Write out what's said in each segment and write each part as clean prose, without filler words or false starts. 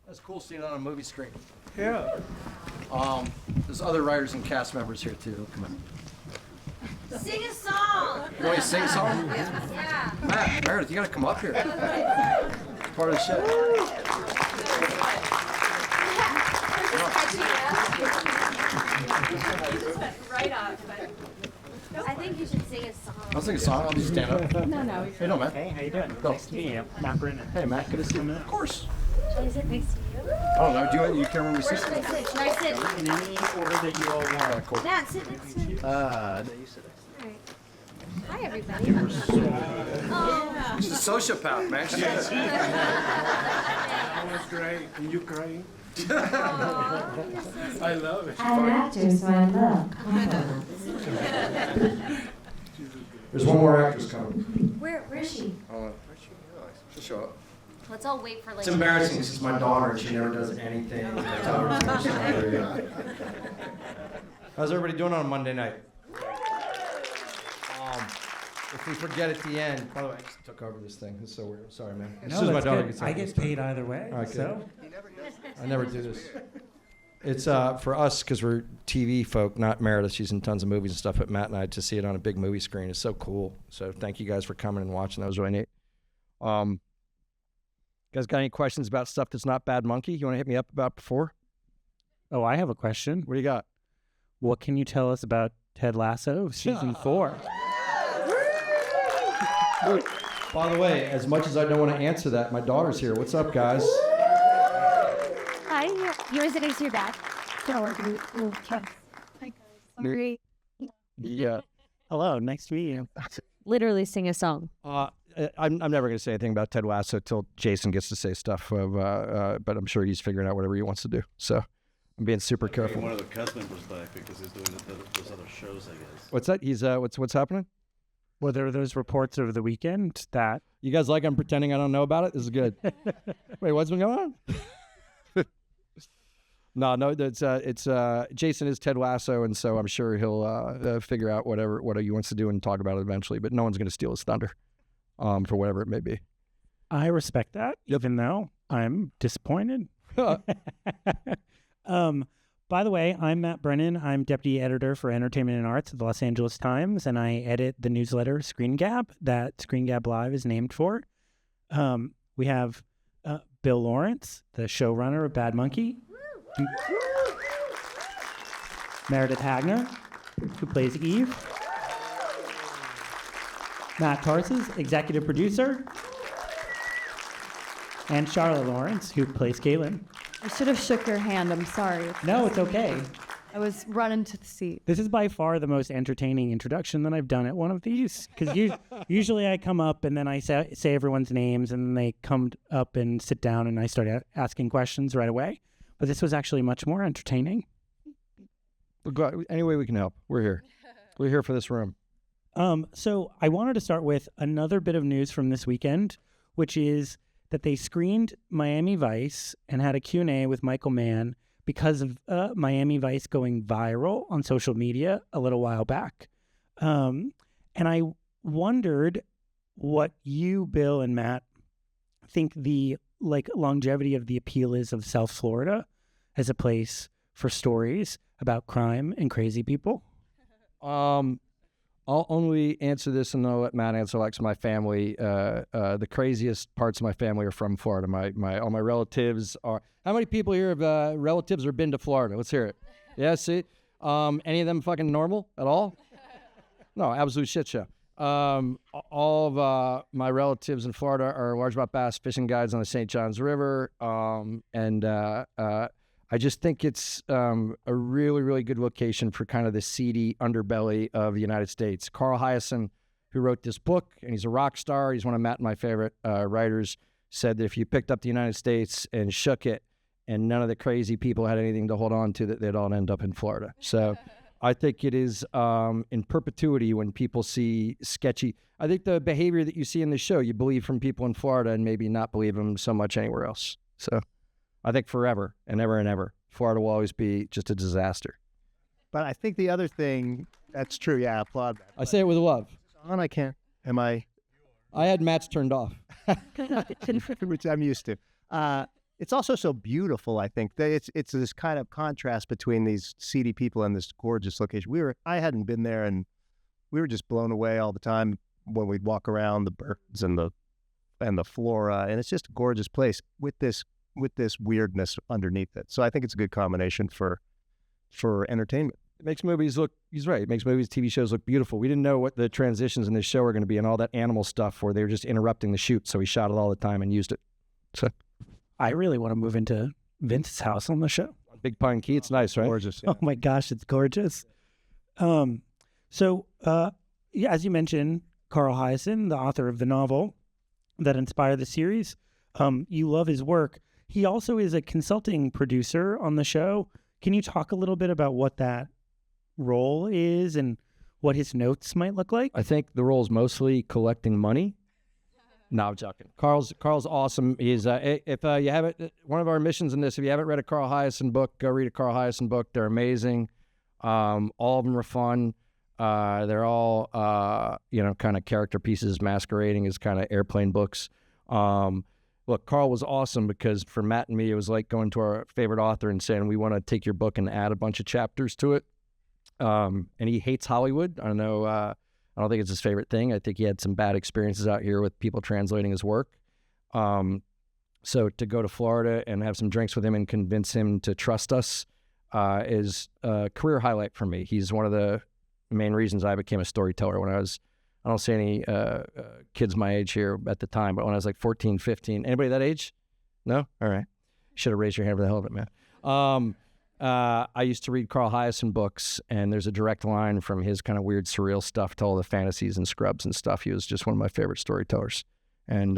That's cool seeing it on a movie screen. Yeah. There's other writers and cast members here too. Come on. Sing a song! You want me to sing a song? Yeah. Matt, Meredith, you gotta come up here. It's part of the show. Right up, but I think you should sing a song. I'll sing a song. I'll just stand up. No. Hey, no, Matt. Hey, how you doing? Go. Nice to meet you. Matt Brennan. Hey, Matt. Good to see you. Of course. Is it next to you? Oh no, do you care when we Where sit? should I sit? Should I sit? In any order that you all want. Cool. Matt, sit next to me. No, you sit next. Alright. Hi, everybody. Oh. She's a sociopath, man. She is. That was great. And you crying? I love it. I'm an actor, so I love. There's one more actress coming. Where is she? She'll show up. Let's all wait for like. It's embarrassing because it's my daughter and she never does anything. How's everybody doing on a Monday night? If we forget at the end, by the way, I just took over this thing. It's so weird. Sorry, man. As soon as my daughter gets I up, get paid either way. All right, so. I never do this. It's for us because we're TV folk, not Meredith. She's in tons of movies and stuff, but Matt and I to see it on a big movie screen is so cool. So thank you guys for coming and watching. That was really neat. You guys got any questions about stuff that's not Bad Monkey? You want to hit me up about before? Oh, I have a question. What do you got? What can you tell us about Ted Lasso season 4? By the way, as much as I don't want to answer that, my daughter's here. What's up, guys? Hi, you want to sit next to your dad? No, okay. Hi, guys. Sorry. Yeah. Hello, nice to meet you. Literally sing a song. I'm never going to say anything about Ted Lasso till Jason gets to say stuff. But I'm sure he's figuring out whatever he wants to do. So I'm being super careful. One of the cast members back because he's doing those other shows, I guess. What's that? He's what's happening? Well, there were those reports over the weekend that... You guys like I'm pretending I don't know about it? This is good. Wait, what's been going on? No, it's Jason is Ted Lasso, and so I'm sure he'll figure out what he wants to do and talk about it eventually. But no one's going to steal his thunder, for whatever it may be. I respect that, even though I'm disappointed. By the way, I'm Matt Brennan. I'm deputy editor for entertainment and arts at the Los Angeles Times, and I edit the newsletter Screen Gab that Screen Gab Live is named for. We have Bill Lawrence, the showrunner of Bad Monkey. Meredith Hagner, who plays Eve. Matt Tarses, executive producer. And Charlotte Lawrence, who plays Caitlin. I should have shook your hand. I'm sorry. No, it's okay. I was running to the seat. This is by far the most entertaining introduction that I've done at one of these. Because usually I come up and then I say everyone's names and then they come up and sit down and I start asking questions right away. But this was actually much more entertaining. Any way we can help, we're here. We're here for this room. So I wanted to start with another bit of news from this weekend, which is that they screened Miami Vice and had a Q&A with Michael Mann because of Miami Vice going viral on social media a little while back. And I wondered what you, Bill, and Matt think the longevity of the appeal is of South Florida as a place for stories about crime and crazy people. I'll only answer this and I'll let Matt answer like my family. The craziest parts of my family are from Florida. All my relatives are... How many people here have relatives or been to Florida? Let's hear it. Yeah, see? Any of them fucking normal at all? No, absolute shit show. All of my relatives in Florida are largemouth bass fishing guides on the St. Johns River. I just think it's a really, really good location for kind of the seedy underbelly of the United States. Carl Hiaasen, who wrote this book, and he's a rock star, he's one of Matt and my favorite writers, said that if you picked up the United States and shook it and none of the crazy people had anything to hold on to, that they'd all end up in Florida. So I think it is in perpetuity when people see sketchy. I think the behavior that you see in the show, you believe from people in Florida and maybe not believe them so much anywhere else. So I think forever and ever, Florida will always be just a disaster. But I think the other thing, that's true, yeah, I applaud that. I say it with love. On, I can't. I had Matt's turned off. which I'm used to. it's also so beautiful. I think that it's this kind of contrast between these seedy people and this gorgeous location. I hadn't been there, and we were just blown away all the time when we'd walk around the birds and the flora, and it's just a gorgeous place with this weirdness underneath it. So I think it's a good combination for entertainment. It makes movies look, he's right, it makes movies, TV shows look beautiful. We didn't know what the transitions in this show were going to be and all that animal stuff where they were just interrupting the shoot, so we shot it all the time and used it. So I really want to move into Vince's house on the show. Big Pine Key, it's nice, right? Gorgeous. Yeah. Oh my gosh, it's gorgeous. Yeah, as you mentioned, Carl Hiaasen, the author of the novel that inspired the series, you love his work. He also is a consulting producer on the show. Can you talk a little bit about what that role is and what his notes might look like? I think the role is mostly collecting money. No, I'm joking. Carl's awesome. He's if you haven't, one of our missions in this, if you haven't read a Carl Hiaasen book, go read a Carl Hiaasen book. They're amazing. All of them are fun. They're all kind of character pieces masquerading as kind of airplane books. Look, Carl was awesome because for Matt and me, it was like going to our favorite author and saying, we want to take your book and add a bunch of chapters to it. And he hates Hollywood. I don't think it's his favorite thing. I think he had some bad experiences out here with people translating his work. So to go to Florida and have some drinks with him and convince him to trust us is a career highlight for me. He's one of the main reasons I became a storyteller when I don't see any kids my age here at the time, but when I was like 14, 15, anybody that age? No? All right. Should have raised your hand for the hell of it, man. I used to read Carl Hiaasen books, and there's a direct line from his kind of weird, surreal stuff to all the fantasies and scrubs and stuff. He was just one of my favorite storytellers. And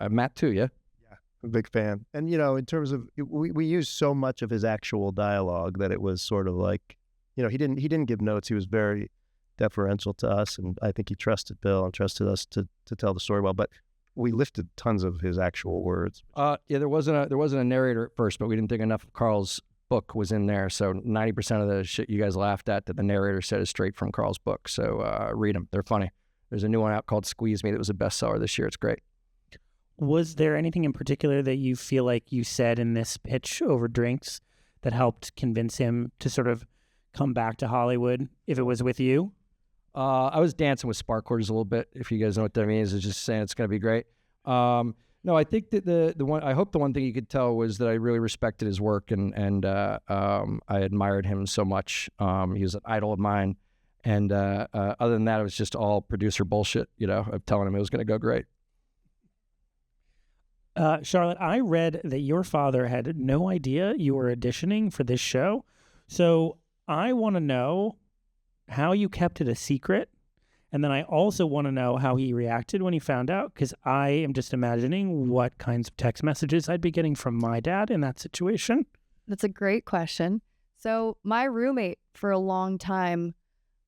Matt too, yeah? Yeah, I'm a big fan. And, in terms of, we used so much of his actual dialogue that it was sort of like, he didn't give notes. He was very deferential to us, and I think he trusted Bill and trusted us to tell the story well. But we lifted tons of his actual words. There wasn't a narrator at first, but we didn't think enough of Carl's book was in there. So 90% of the shit you guys laughed at that the narrator said is straight from Carl's book. So read them; they're funny. There's a new one out called Squeeze Me that was a bestseller this year. It's great. Was there anything in particular that you feel like you said in this pitch over drinks that helped convince him to sort of come back to Hollywood if it was with you? I was dancing with spark quarters a little bit. If you guys know what that means, it's just saying it's going to be great. No, I think that the one, I hope the one thing you could tell was that I really respected his work and I admired him so much. He was an idol of mine. And other than that, it was just all producer bullshit, of telling him it was going to go great. Charlotte, I read that your father had no idea you were auditioning for this show. So I want to know how you kept it a secret. And then I also want to know how he reacted when he found out, because I am just imagining what kinds of text messages I'd be getting from my dad in that situation. That's a great question. So my roommate for a long time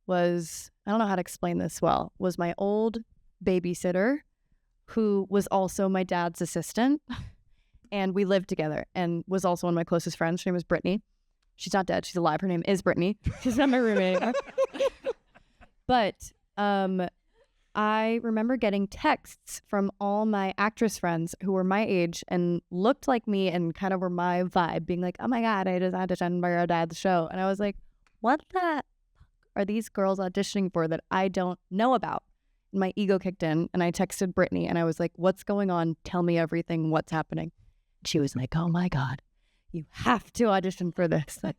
was, I don't know how to explain this well, was my old babysitter who was also my dad's assistant. And we lived together and was also one of my closest friends. Her name was Brittany. She's not dead. She's alive. Her name is Brittany. She's not my roommate. But I remember getting texts from all my actress friends who were my age and looked like me and kind of were my vibe, being like, oh my God, I just auditioned for your dad's show. And I was like, what the fuck are these girls auditioning for that I don't know about? And my ego kicked in and I texted Brittany and I was like, what's going on? Tell me everything. What's happening? She was like, oh my God, you have to audition for this. Like,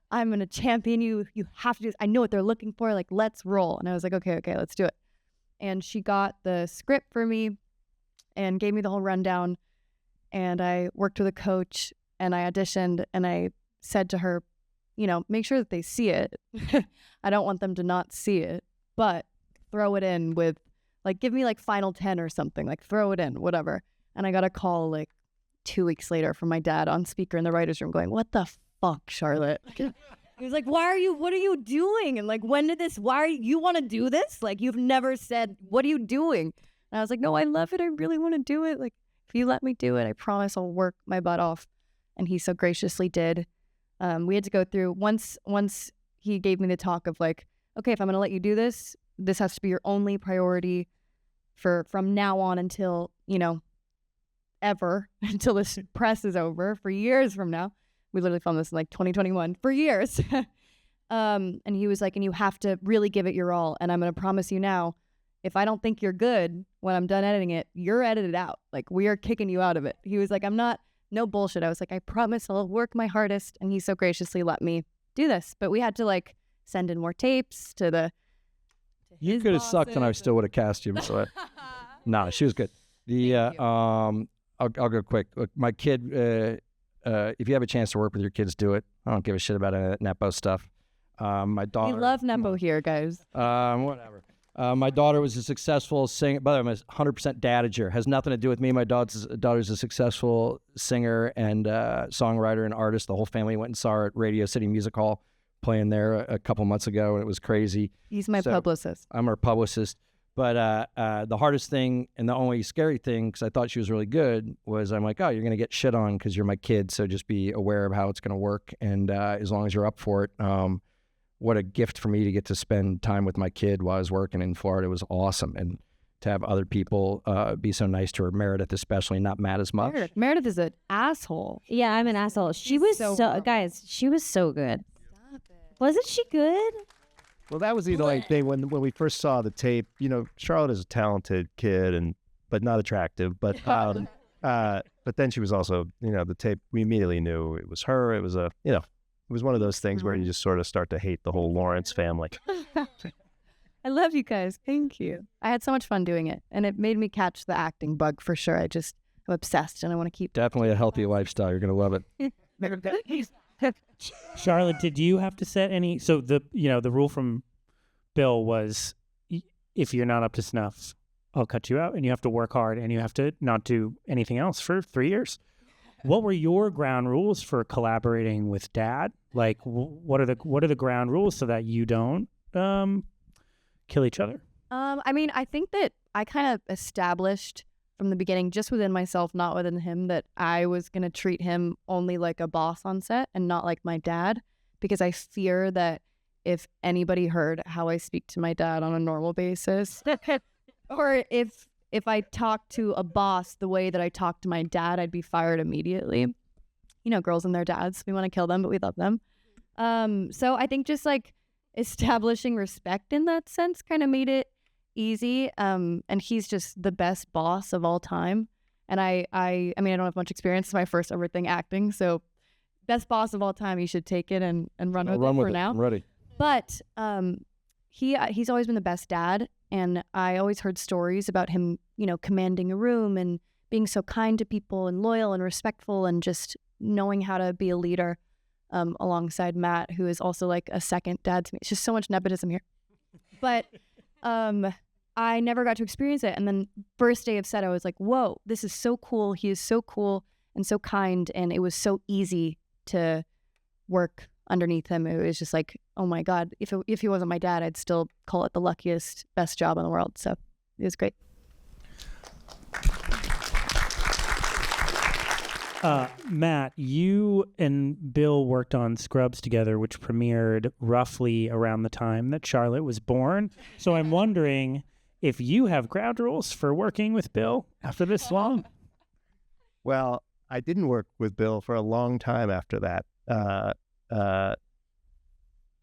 I'm going to champion you. You have to do this. I know what they're looking for. Like, let's roll. And I was like, okay, let's do it. And she got the script for me and gave me the whole rundown. And I worked with a coach and I auditioned and I said to her, make sure that they see it. I don't want them to not see it, but throw it in with, like, give me like final 10 or something, like throw it in, whatever. And I got a call like 2 weeks later from my dad on speaker in the writer's room going, what the fuck, Charlotte? He was like, what are you doing? And like, you want to do this? Like, you've never said, what are you doing? And I was like, no, I love it. I really want to do it. Like, if you let me do it, I promise I'll work my butt off. And he so graciously did. We had to go through, once he gave me the talk of like, okay, if I'm going to let you do this, this has to be your only priority from now on until, ever until this press is over for years from now. We literally filmed this in like 2021 for years. And he was like, and you have to really give it your all. And I'm going to promise you now, if I don't think you're good when I'm done editing it, you're edited out. Like, we are kicking you out of it. He was like, no bullshit. I was like, I promise I'll work my hardest. And he so graciously let me do this. But we had to like send in more tapes to the. You could have sucked and I still would have cast you. So no, she was good. I'll go quick. Look, my kid, if you have a chance to work with your kids, do it. I don't give a shit about any of that Nepo stuff. My daughter. We love Nepo here, guys. Whatever. My daughter was a successful singer. By the way, I'm a 100% dadager. Has nothing to do with me. My daughter's a successful singer and songwriter and artist. The whole family went and saw her at Radio City Music Hall playing there a couple months ago, and it was crazy. He's my publicist. I'm her publicist. But the hardest thing and the only scary thing, because I thought she was really good, was I'm like, oh, you're going to get shit on because you're my kid, so just be aware of how it's going to work. And as long as you're up for it, what a gift for me to get to spend time with my kid while I was working in Florida. It was awesome. And to have other people be so nice to her, Meredith especially, not Matt as much. Meredith is an asshole. Yeah, I'm an asshole. She was so guys, she was so good. Stop it. Wasn't she good? Well, that was the only thing when we first saw the tape. You know, Charlotte is a talented kid but not attractive, but loud. But then she was also, the tape. We immediately knew it was her. It was it was one of those things where you just sort of start to hate the whole Lawrence family. I love you guys. Thank you. I had so much fun doing it, and it made me catch the acting bug for sure. I'm obsessed, and I want to keep. Definitely a healthy lifestyle. You're gonna love it. Charlotte, did you have to set any? So the rule from Bill was, if you're not up to snuff, I'll cut you out, and you have to work hard, and you have to not do anything else for 3 years. What were your ground rules for collaborating with Dad? Like, what are the ground rules so that you don't kill each other? I mean, I think that I kind of established from the beginning, just within myself, not within him, that I was going to treat him only like a boss on set and not like my dad, because I fear that if anybody heard how I speak to my dad on a normal basis, or if I talked to a boss the way that I talk to my dad, I'd be fired immediately. Girls and their dads, we want to kill them, but we love them. So I think just like establishing respect in that sense kind of made it easy. And he's just the best boss of all time. And I mean, I don't have much experience. It's my first ever thing acting. So best boss of all time, you should take it and run with it for now. I'm ready. But he's always been the best dad. And I always heard stories about him, commanding a room and being so kind to people and loyal and respectful and just knowing how to be a leader alongside Matt, who is also like a second dad to me. It's just so much nepotism here. But I never got to experience it. And then first day of set, I was like, whoa, this is so cool. He is so cool and so kind. And it was so easy to work underneath him. It was just like, oh my God, if he wasn't my dad, I'd still call it the luckiest, best job in the world. So it was great. Matt, you and Bill worked on Scrubs together, which premiered roughly around the time that Charlotte was born. So I'm wondering if you have ground rules for working with Bill after this long. Well, I didn't work with Bill for a long time after that.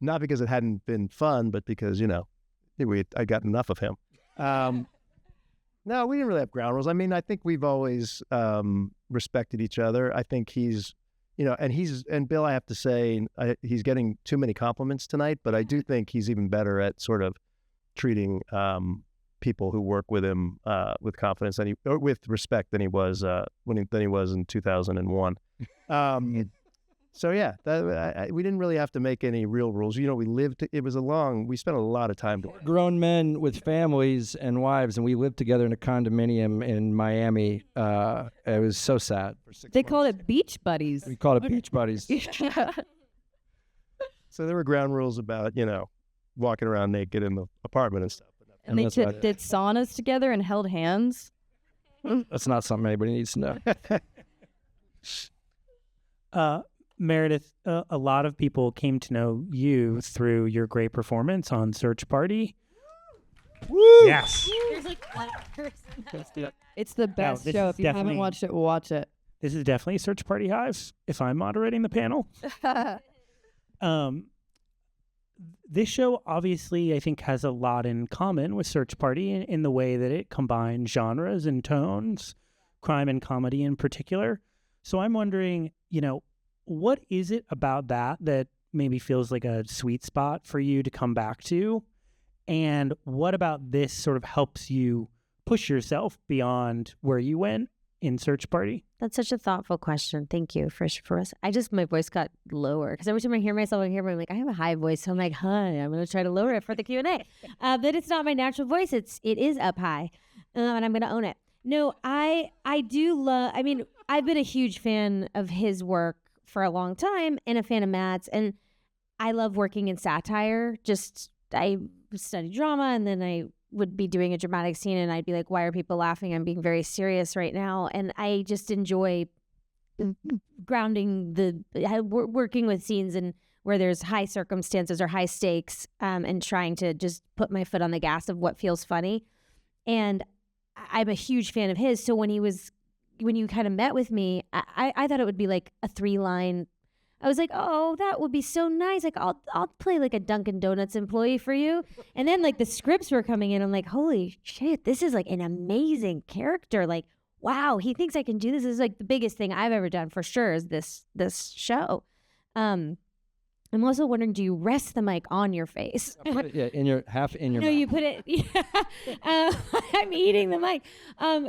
Not because it hadn't been fun, but because, I got enough of him. No, we didn't really have ground rules. I mean, I think we've always respected each other. I think he's, and Bill, I have to say, he's getting too many compliments tonight, but I do think he's even better at sort of treating people who work with him with confidence or with respect than he was in 2001. So yeah, we didn't really have to make any real rules. We spent a lot of time. Grown men with families and wives, and we lived together in a condominium in Miami. It was so sad. They called it beach buddies. We called it beach buddies. So there were ground rules about, walking around naked in the apartment and stuff. And they did saunas together and held hands. That's not something anybody needs to know. Meredith, a lot of people came to know you through your great performance on Search Party. Yes. There's like one person. It's the best this show. is If you haven't definitely- watched it, watch it. This is definitely Search Party Hives if I'm moderating the panel. This show obviously, I think, has a lot in common with Search Party in the way that it combines genres and tones, crime and comedy in particular. So I'm wondering, what is it about that maybe feels like a sweet spot for you to come back to? And what about this sort of helps you push yourself beyond where you went in Search Party? That's such a thoughtful question. Thank you for us. My voice got lower because every time I hear myself, I'm like, I have a high voice. So I'm like, hi, I'm going to try to lower it for the Q&A. But it's not my natural voice. It is up high, and I'm going to own it. No, I do love, I've been a huge fan of his work for a long time and a fan of Matt's. And I love working in satire. I studied drama, and then I would be doing a dramatic scene and I'd be like, why are people laughing? I'm being very serious right now. And I just enjoy grounding working with scenes and where there's high circumstances or high stakes, and trying to just put my foot on the gas of what feels funny. And I'm a huge fan of his. So when you kind of met with me, I thought it would be like a 3-line. I was like, oh, that would be so nice. Like, I'll play like a Dunkin' Donuts employee for you. And then like the scripts were coming in. I'm like, holy shit, this is like an amazing character. Like, wow, he thinks I can do this. This is like the biggest thing I've ever done for sure is this show. I'm also wondering, do you rest the mic on your face? Yeah, in your mouth. You put it. Yeah. I'm eating the mic.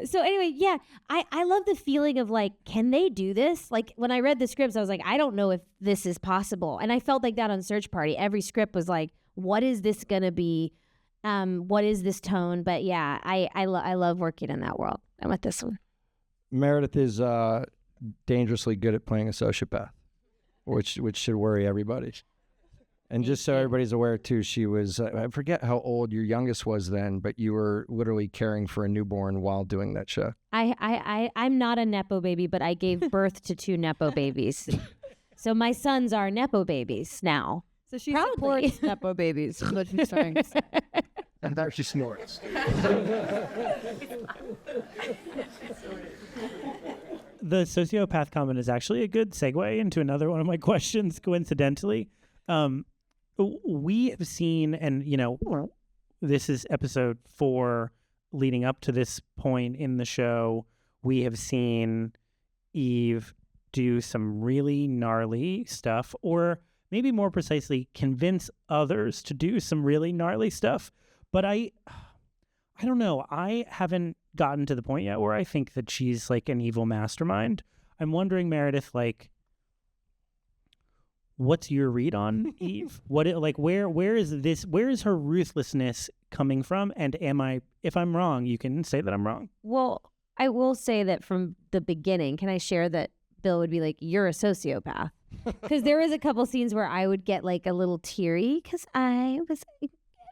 So anyway, yeah, I love the feeling of like, can they do this? Like when I read the scripts, I was like, I don't know if this is possible, and I felt like that on Search Party. Every script was like, what is this gonna be? What is this tone? But yeah, I love working in that world. I'm with this one. Meredith is dangerously good at playing a sociopath, which should worry everybody. And just so everybody's aware too, she was, I forget how old your youngest was then, but you were literally caring for a newborn while doing that show. I'm not a Nepo baby, but I gave birth to 2 Nepo babies. So my sons are Nepo babies now. So she Proudly. supports Nepo babies. Is what she's saying. And there she snorts. The sociopath comment is actually a good segue into another one of my questions, coincidentally. We have seen, and this is episode 4 leading up to this point in the show, we have seen Eve do some really gnarly stuff, or maybe more precisely, convince others to do some really gnarly stuff. But I don't know. I haven't gotten to the point yet where I think that she's like an evil mastermind. I'm wondering, Meredith, like, what's your read on Eve? Where is her ruthlessness coming from? And if I'm wrong, you can say that I'm wrong. Well, I will say that from the beginning, can I share that Bill would be like, you're a sociopath? Because there was a couple scenes where I would get like a little teary because I was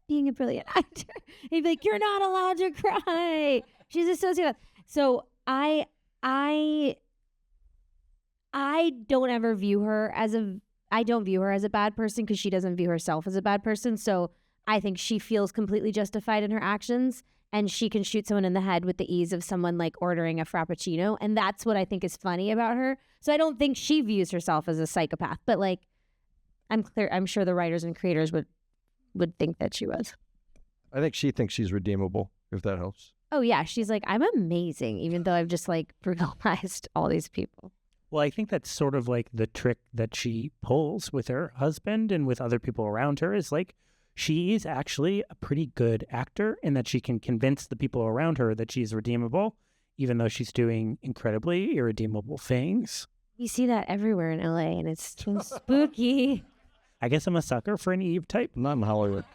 being a brilliant actor. He'd be like, you're not allowed to cry. She's a sociopath. So I don't ever view her as I don't view her as a bad person because she doesn't view herself as a bad person. So I think she feels completely justified in her actions, and she can shoot someone in the head with the ease of someone like ordering a Frappuccino. And that's what I think is funny about her. So I don't think she views herself as a psychopath, but like, I'm sure the writers and creators would think that she was. I think she thinks she's redeemable, if that helps. Oh yeah. She's like, I'm amazing, even though I've just like brutalized all these people. Well, I think that's sort of like the trick that she pulls with her husband and with other people around her is like, she is actually a pretty good actor in that she can convince the people around her that she's redeemable, even though she's doing incredibly irredeemable things. You see that everywhere in LA, and it's so spooky. I guess I'm a sucker for an Eve type. Not in Hollywood.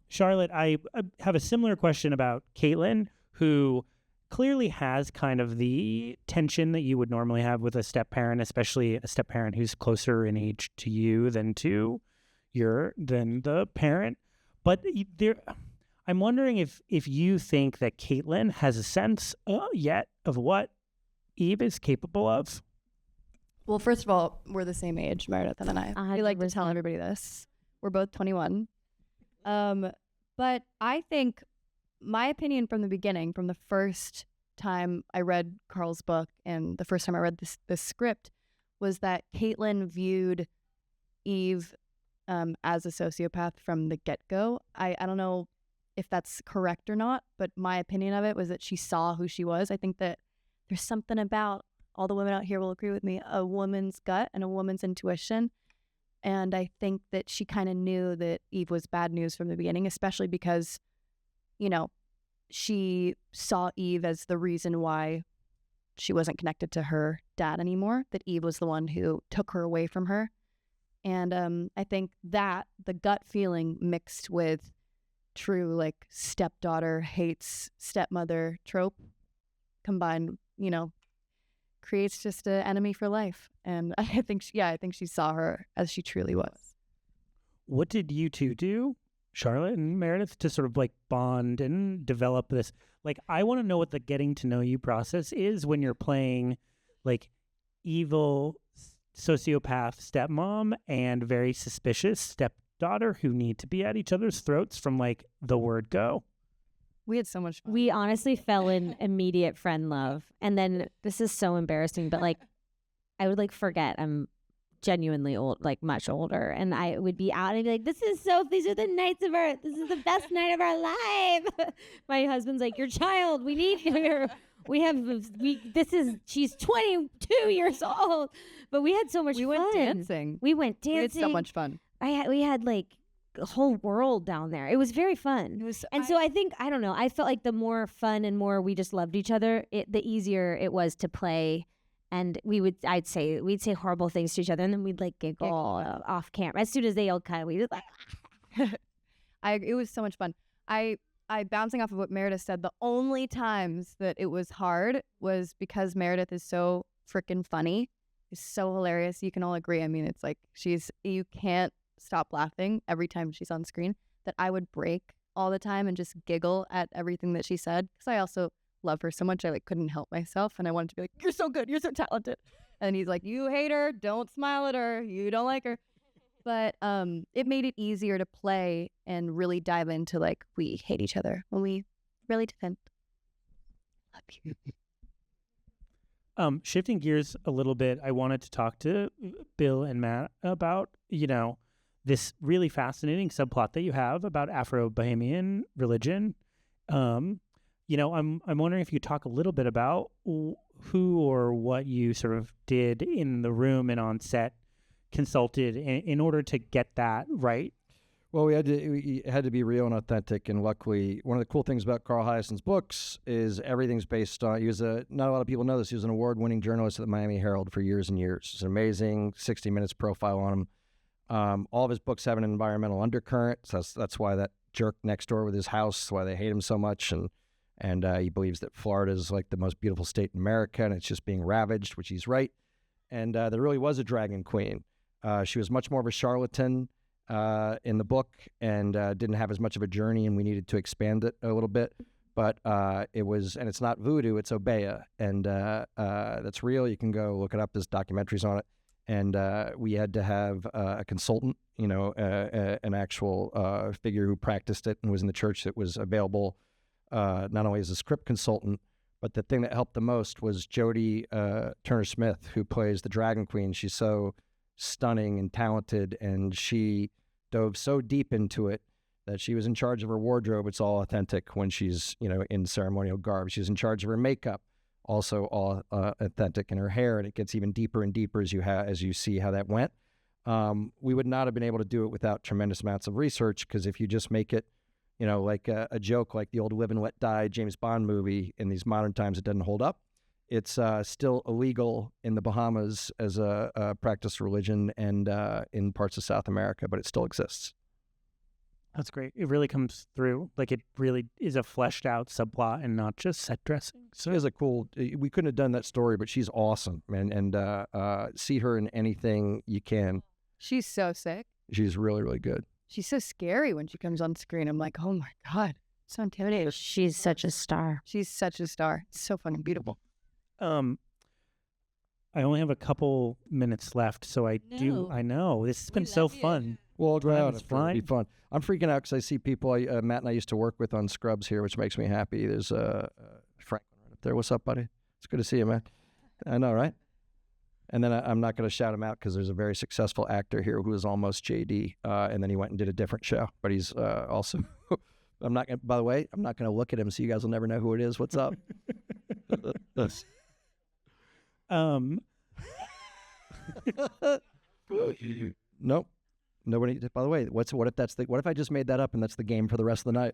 Charlotte, I have a similar question about Caitlin, who clearly has kind of the tension that you would normally have with a step-parent, especially a step-parent who's closer in age to you than the parent. But I'm wondering if you think that Caitlin has a sense yet of what Eve is capable of. Well, first of all, we're the same age, Meredith and I. We like to tell everybody this. We're both 21. But I think my opinion from the beginning, from the first time I read Carl's book and the first time I read this script, was that Caitlin viewed Eve as a sociopath from the get-go. I don't know if that's correct or not, but my opinion of it was that she saw who she was. I think that there's something about, all the women out here will agree with me, a woman's gut and a woman's intuition. And I think that she kind of knew that Eve was bad news from the beginning, especially because, you know, she saw Eve as the reason why she wasn't connected to her dad anymore, that Eve was the one who took her away from her. And I think that the gut feeling mixed with true, like, stepdaughter hates stepmother trope combined, you know, creates just an enemy for life. And I think she saw her as she truly was. What did you two do, Charlotte and Meredith, to sort of like bond and develop this? Like, I want to know what the getting to know you process is when you're playing like evil sociopath stepmom and very suspicious stepdaughter who need to be at each other's throats from like the word go. We had so much fun. We honestly fell in immediate friend love. And then this is so embarrassing, but like I would like forget I'm genuinely old, like much older. And I would be out and I'd be like, these are the nights of this is the best night of our life. My husband's like, your child, we need you here. She's 22 years old. But we had so much fun. We went dancing. We went dancing. We had so much fun. We had like a whole world down there. It was very fun. So I think, I don't know, I felt like the more fun and more we just loved each other, the easier it was to play. And we'd say horrible things to each other, and then we'd like giggle off camera. As soon as they all cut, we just like it was so much fun. I bouncing off of what Meredith said, the only times that it was hard was because Meredith is so freaking funny. Is so hilarious. You can all agree. I mean, it's like you can't stop laughing every time she's on screen, that I would break all the time and just giggle at everything that she said, because I also love her so much. I like couldn't help myself, and I wanted to be like, you're so good, you're so talented. And he's like, you hate her, don't smile at her, you don't like her. But it made it easier to play and really dive into like we hate each other when we really didn't. Love you. Shifting gears a little bit, I wanted to talk to Bill and Matt about, this really fascinating subplot that you have about Afro-Bahamian religion. I'm wondering if you could talk a little bit about who or what you sort of did in the room and on set, consulted in order to get that right. Well, we had to be real and authentic, and luckily, one of the cool things about Carl Hiaasen's books is everything's based on. Not a lot of people know this. He was an award-winning journalist at the Miami Herald for years and years. It's an amazing 60 Minutes profile on him. All of his books have an environmental undercurrent. So that's why that jerk next door with his house, why they hate him so much, and he believes that Florida is like the most beautiful state in America, and it's just being ravaged, which he's right. And there really was a dragon queen. She was much more of a charlatan in the book, and didn't have as much of a journey, and we needed to expand it a little bit. But and it's not voodoo, it's Obeah, and that's real. You can go look it up. There's documentaries on it. And we had to have a consultant, an actual figure who practiced it and was in the church that was available not only as a script consultant, but the thing that helped the most was Jodie Turner-Smith, who plays the Dragon Queen. She's so stunning and talented, and she dove so deep into it that she was in charge of her wardrobe. It's all authentic when she's, in ceremonial garb. She's in charge of her makeup, also all authentic, in her hair, and it gets even deeper and deeper as you see how that went. We would not have been able to do it without tremendous amounts of research, because if you just make it, like a joke, like the old Live and Let Die James Bond movie, in these modern times, it doesn't hold up. It's still illegal in the Bahamas as a practice religion, and in parts of South America, but it still exists. That's great. It really comes through. Like, it really is a fleshed out subplot and not just set dressing. So it is a cool, we couldn't have done that story, but she's awesome, man. And see her in anything you can. She's so sick. She's really, really good. She's so scary when she comes on screen. I'm like, oh my God, so intimidating. She's such a star. She's such a star. It's so fucking beautiful. I only have a couple minutes left, so I know this has been so fun. We'll go out. is It'll be fun. I'm freaking out because I see people Matt and I used to work with on Scrubs here, which makes me happy. There's Franklin right up there. What's up, buddy? It's good to see you, man. I know, right? And then I'm not going to shout him out because there's a very successful actor here who is almost JD, and then he went and did a different show. But he's also. I'm not. By the way, I'm not going to look at him, so you guys will never know who it is. What's up? Nope. Nobody. By the way, what if I just made that up and that's the game for the rest of the night?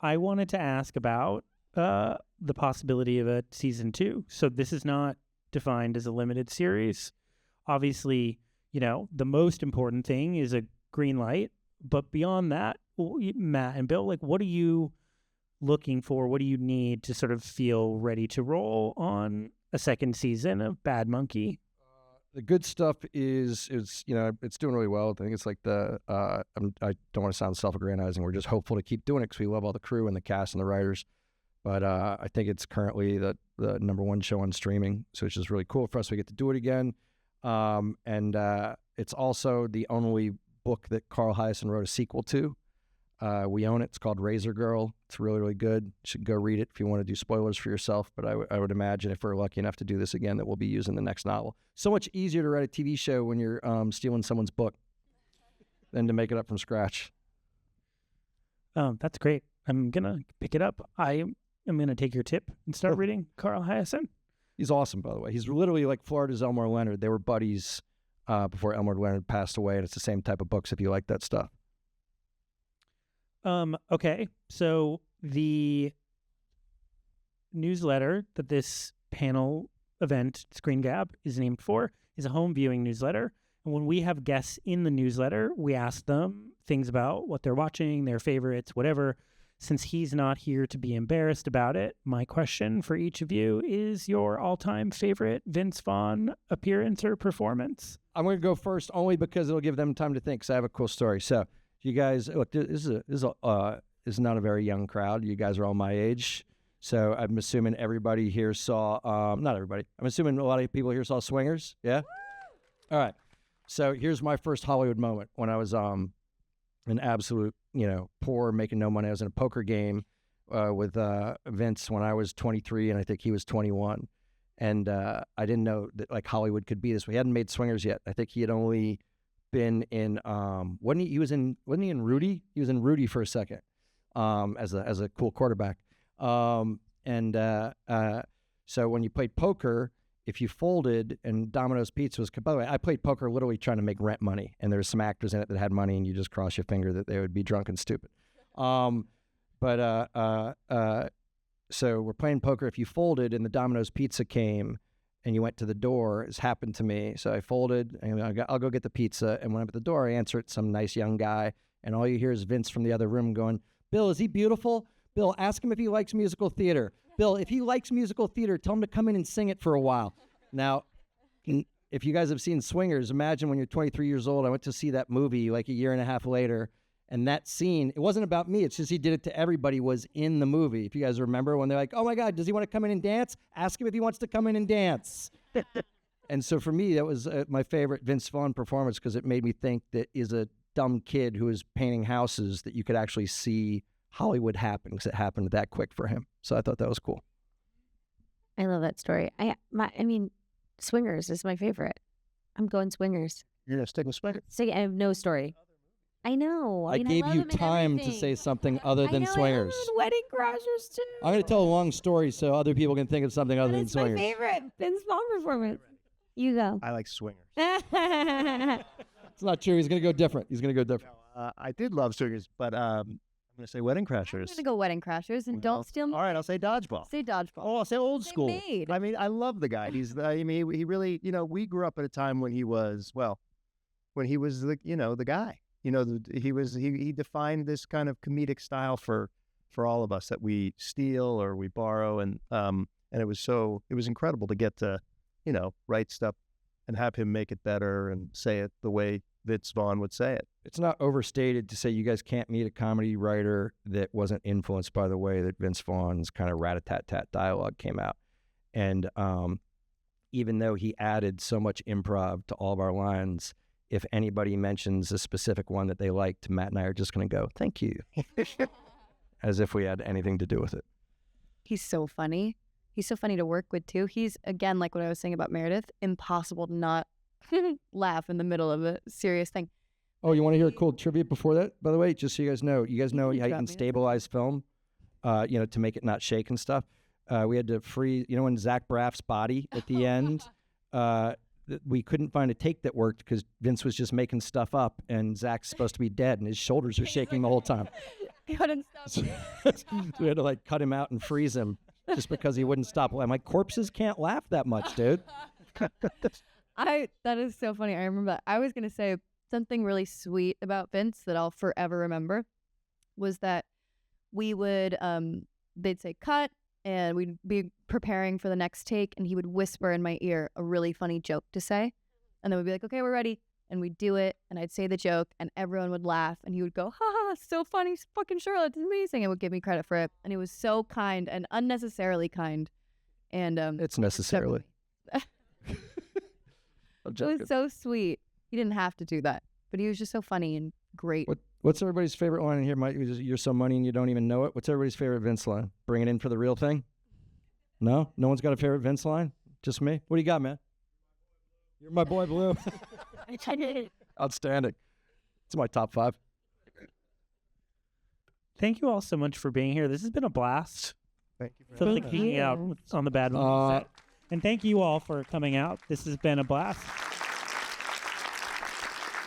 I wanted to ask about the possibility of a season 2. So this is not defined as a limited series. Obviously, the most important thing is a green light. But beyond that, Matt and Bill, what are you looking for? What do you need to sort of feel ready to roll on a second season of Bad Monkey? The good stuff is it's doing really well. I think it's like I don't want to sound self-aggrandizing. We're just hopeful to keep doing it because we love all the crew and the cast and the writers. But I think it's currently the number one show on streaming, so it's just really cool for us. We get to do it again, and it's also the only book that Carl Hiaasen wrote a sequel to. We own it. It's called Razor Girl. It's really, really good. You should go read it if you want to do spoilers for yourself. But I would imagine if we're lucky enough to do this again, that we'll be using the next novel. So much easier to write a TV show when you're stealing someone's book than to make it up from scratch. That's great. I'm going to pick it up. I'm going to take your tip and start reading Carl Hiaasen. He's awesome, by the way. He's literally like Florida's Elmore Leonard. They were buddies before Elmore Leonard passed away, and it's the same type of books if you like that stuff. Okay, so the newsletter that this panel event, Screen Gab, is named for is a home viewing newsletter. And when we have guests in the newsletter, we ask them things about what they're watching, their favorites, whatever. Since he's not here to be embarrassed about it, my question for each of you is your all-time favorite Vince Vaughn appearance or performance? I'm going to go first only because it'll give them time to think, because I have a cool story. So you guys, look, this is not a very young crowd. You guys are all my age. So I'm assuming everybody here saw, not everybody, I'm assuming a lot of people here saw Swingers. Yeah? All right. So here's my first Hollywood moment when I was an absolute, poor, making no money. I was in a poker game with Vince when I was 23 and I think he was 21. And I didn't know that like Hollywood could be this way. He hadn't made Swingers yet. I think he had only been in wasn't he in Rudy? He was in Rudy for a second as a cool quarterback. So when you played poker, if you folded and Domino's Pizza was, by the way, I played poker literally trying to make rent money, and there was some actors in it that had money, and you just cross your finger that they would be drunk and stupid. So we're playing poker. If you folded and the Domino's Pizza came and you went to the door, it's happened to me. So I folded, and I'll go get the pizza. And when I'm at the door, I answer it, some nice young guy. And all you hear is Vince from the other room going, "Bill, is he beautiful? Bill, ask him if he likes musical theater. Bill, if he likes musical theater, tell him to come in and sing it for a while." Now, if you guys have seen Swingers, imagine when you're 23 years old, I went to see that movie like a year and a half later. And that scene, it wasn't about me. It's just he did it to everybody, was in the movie. If you guys remember when they're like, "Oh my God, does he want to come in and dance? Ask him if he wants to come in and dance." And so for me, that was my favorite Vince Vaughn performance because it made me think that is a dumb kid who is painting houses that you could actually see Hollywood happen because it happened that quick for him. So I thought that was cool. I love that story. I mean, Swingers is my favorite. I'm going Swingers. You're going to stick with Swingers? So I have no story. I know. I gave love you him in time to everything. say something other than I know, Swingers. I love Wedding Crashers too. I'm going to tell a long story so other people can think of something other than That's my Swingers. favorite Vince Vaughn performance. You go. I like Swingers. It's not true. He's going to go different. I did love Swingers, but I'm going to say Wedding Crashers. I'm going to go Wedding Crashers and don't steal me. All right, I'll say Dodgeball. Say Dodgeball. Oh, I'll say Old They School. made. I mean, I love the guy. He really, we grew up at a time when he was the guy. He defined this kind of comedic style for all of us that we steal or we borrow, and it was incredible to get to, write stuff and have him make it better and say it the way Vince Vaughn would say it. It's not overstated to say you guys can't meet a comedy writer that wasn't influenced by the way that Vince Vaughn's kind of rat-a-tat-tat dialogue came out. And even though he added so much improv to all of our lines, if anybody mentions a specific one that they liked, Matt and I are just going to go, thank you, as if we had anything to do with it. He's so funny. He's so funny to work with, too. He's, again, like what I was saying about Meredith, impossible to not laugh in the middle of a serious thing. Oh, you want to hear a cool trivia before that, by the way? Just so you guys know how you drop can me. stabilize film, to make it not shake and stuff. We had to freeze, when Zach Braff's body at the end, we couldn't find a take that worked because Vince was just making stuff up and Zach's supposed to be dead and his shoulders are shaking the whole time. He wouldn't stop. So we had to cut him out and freeze him just because he wouldn't stop. I'm like, corpses can't laugh that much, dude. That is so funny. I remember that. I was going to say something really sweet about Vince that I'll forever remember was that we would, they'd say cut and we'd be preparing for the next take and he would whisper in my ear a really funny joke to say. And then we'd be like, okay, we're ready. And we'd do it and I'd say the joke and everyone would laugh and he would go, ha ha, so funny, fucking Charlotte, it's amazing. And would give me credit for it. And he was so kind and unnecessarily kind. And It's necessarily. It was so sweet. He didn't have to do that, but he was just so funny and great. What's everybody's favorite line in here, Mike? You're so money and you don't even know it. What's everybody's favorite Vince line? Bring it in for the real thing? No? No one's got a favorite Vince line? Just me? What do you got, man? You're my boy, Blue. Outstanding. It's my top 5. Thank you all so much for being here. This has been a blast. Thank you. So like hanging out on the Bad Movies set. And thank you all for coming out. This has been a blast.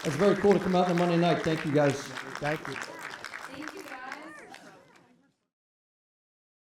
It's very cool to come out on a Monday night. Thank you, guys. Thank you.